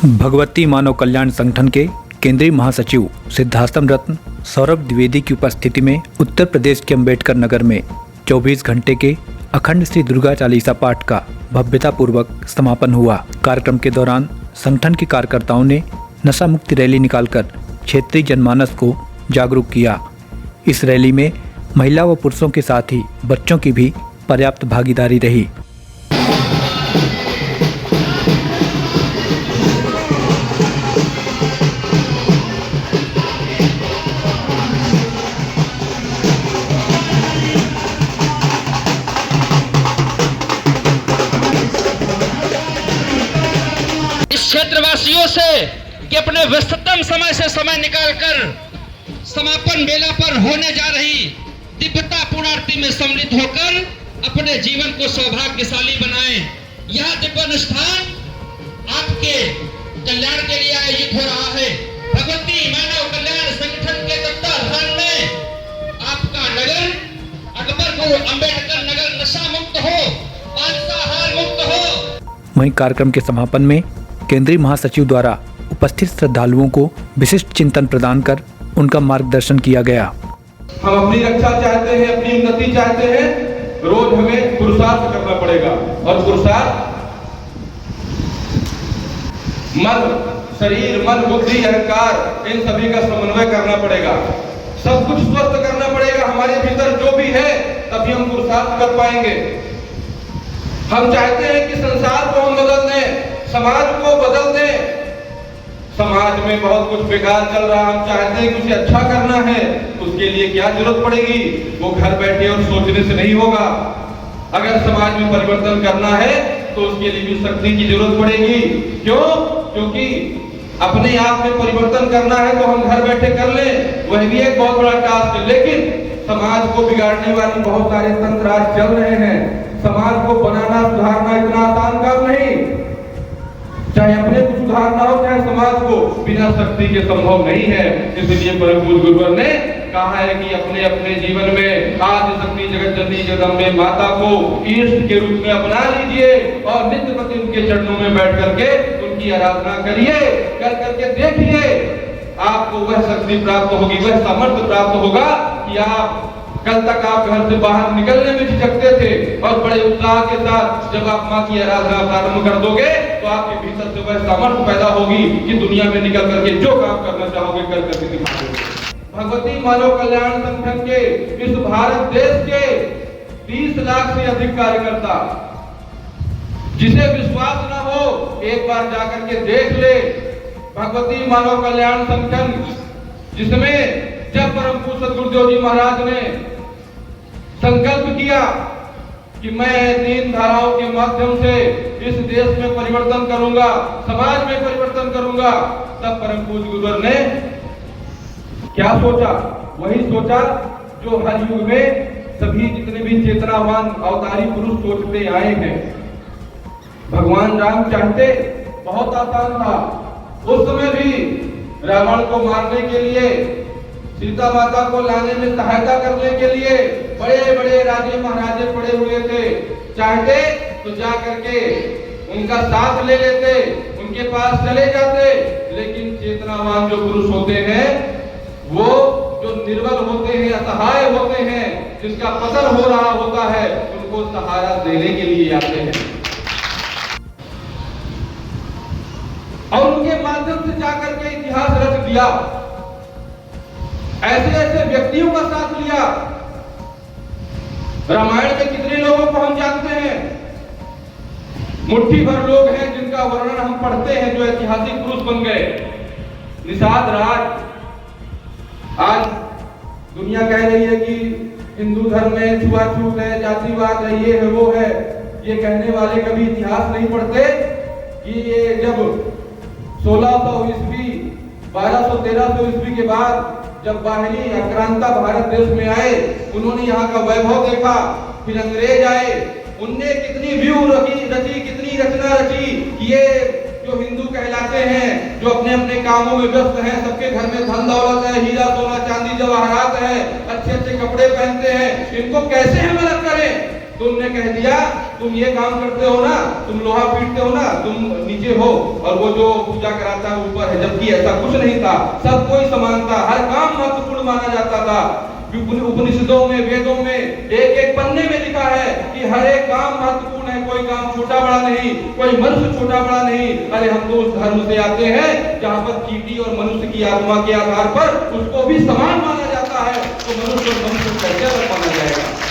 भगवती मानव कल्याण संगठन के केंद्रीय महासचिव सिद्धार्थम रत्न सौरभ द्विवेदी की उपस्थिति में उत्तर प्रदेश के अंबेडकर नगर में 24 घंटे के अखंड श्री दुर्गा चालीसा पाठ का भव्यतापूर्वक समापन हुआ। कार्यक्रम के दौरान संगठन के कार्यकर्ताओं ने नशा मुक्ति रैली निकालकर क्षेत्रीय जनमानस को जागरूक किया। इस रैली में महिला व पुरुषों के साथ ही बच्चों की भी पर्याप्त भागीदारी रही। क्षेत्रवासियों से कि अपने व्यस्ततम समय से समय निकालकर समापन मेला पर होने जा रही दिव्यता पूर्णार्ति में सम्मिलित होकर अपने जीवन को सौभाग्यशाली बनाएं। यह दिव्य अनुष्ठान आपके कल्याण के लिए आयोजित हो रहा है। भगवती मानव कल्याण संगठन के तत्वाधान में आपका नगर अकबरपुर अंबेडकर नगर नशा मुक्त हो, मांसाहार मुक्त हो। वहीं कार्यक्रम के समापन में केंद्रीय महासचिव द्वारा उपस्थित श्रद्धालुओं को विशिष्ट चिंतन प्रदान कर उनका मार्गदर्शन किया गया। हम अपनी रक्षा चाहते हैं, अपनी उन्नति चाहते हैं, रोज हमें पुरुषार्थ करना पड़ेगा और पुरुषार्थ शरीर, मन, बुद्धि, अहंकार इन सभी का समन्वय करना पड़ेगा। सब कुछ स्वस्थ करना पड़ेगा हमारे भीतर जो भी है, तभी हम पुरुषार्थ कर पाएंगे। हम चाहते हैं कि संसार को हम बदल दें, समाज को बदल दें। समाज में बहुत कुछ बेकार चल रहा, हम चाहते हैं कुछ अच्छा करना है। उसके लिए क्या जरूरत पड़ेगी? वो घर बैठे और सोचने से नहीं होगा। अगर समाज में परिवर्तन करना है तो उसके लिए भी शक्ति की जरूरत पड़ेगी। क्यों? क्योंकि अपने आप में परिवर्तन करना है तो हम घर बैठे कर लें, वह भी एक बहुत बड़ा टास्क है। लेकिन समाज को बिगाड़ने वाली बहुत सारे तंत्र आज चल रहे हैं। समाज को बनाना, सुधारना इतना आसान काम नहीं। चाहे अपने को सुधारना हो, चाहे समाज को, बिना शक्ति के संभव नहीं है। इसलिए परम पूज्य गुरुवर ने कहा है कि अपने अपने जीवन में आदि शक्ति जगत जननी जगदम्बे माता को इष्ट के रूप में अपना लीजिए और नित्य प्रति उनके चरणों में बैठ करके उनकी आराधना करिए। कर करके देखिए, आपको वह शक्ति प्राप्त होगी, वह सामर्थ्य प्राप्त होगा कि आप कल तक आप घर से बाहर निकलने में झिझकते थे और बड़े उत्साह के साथ जब आप माँ की आराधना प्रारंभ कर दोगे तो आपके भीतर से वह सामर्थ्य पैदा होगी कि दुनिया में निकल करके जो काम करना चाहोगे कर करके दिखाओगे। भगवती मानव कल्याण संगठन के इस भारत देश के 30 लाख से अधिक कार्यकर्ता, जिसे विश्वास न हो एक बार जाकर के देख ले। भगवती मानव कल्याण संगठन, जिसमें जब परम पूज्य सद्गुरुदेव जी महाराज ने संकल्प किया कि मैं 3 धाराओं के माध्यम से इस देश में परिवर्तन करूंगा, समाज में परिवर्तन करूंगा, तब परम पूज्य गुरुवर ने क्या सोचा? वही सोचा जो हर युग में सभी जितने भी चेतनावान अवतारी पुरुष सोचते आए हैं। भगवान राम चाहते, बहुत आसान था। उस समय भी रावण को मारने के लिए, सीता माता को लाने में सहायता करने के लिए बड़े बड़े राजे महाराजे पड़े हुए थे। चाहते तो जा करके उनका साथ ले लेते, उनके पास चले जाते। लेकिन चेतनावान जो पुरुष होते हैं, वो जो निर्बल होते हैं, असहाय होते हैं, जिसका पतन हो रहा होता है, उनको सहारा देने के लिए आते हैं और उनके माध्यम से जाकर के इतिहास रच दिया। ऐसे ऐसे व्यक्तियों का साथ लिया। रामायण में कितने लोगों को हम जानते हैं? मुट्ठी भर लोग हैं जिनका वर्णन हम पढ़ते हैं, जो ऐतिहासिक पुरुष बन गए। निषाद राज, आज दुनिया कह रही है कि हिंदू धर्म में छुआछूत है, जातिवाद है, ये है वो है। ये कहने वाले कभी इतिहास नहीं पढ़ते कि ये जब 1600 ईस्वी, 1200-1300 ईस्वी के बाद जब बाहरी आक्रांता भारत देश में आए, उन्होंने यहाँ का वैभव देखा। फिर अंग्रेज आए, उनने कितनी व्यूह रची, कितनी रचना रची। ये जो हिंदू कहलाते हैं, जो अपने अपने कामों में व्यस्त हैं, सबके घर में धन दौलत है, हीरा सोना चांदी जवाहरात है, अच्छे अच्छे कपड़े पहनते हैं, इनको कैसे हम अलग करें? तो उन्होंने कह दिया तुम ये काम करते हो ना, तुम लोहा पीटते हो ना, तुम नीचे हो और वो जो पूजा कराता है ऊपर है, जबकि ऐसा कुछ नहीं था। सब कोई समान था, हर काम महत्वपूर्ण माना जाता था। उपनिषदों में, वेदों में एक एक पन्ने में लिखा है कि हर एक काम महत्वपूर्ण है, कोई काम छोटा बड़ा नहीं, कोई मनुष्य छोटा बड़ा नहीं। अरे हम तो उस धर्म से आते हैं जहाँ पर चींटी और मनुष्य की आत्मा के आधार पर उसको भी समान माना जाता है, तो मनुष्य और मनुष्य कैसे अलग माना जाएगा।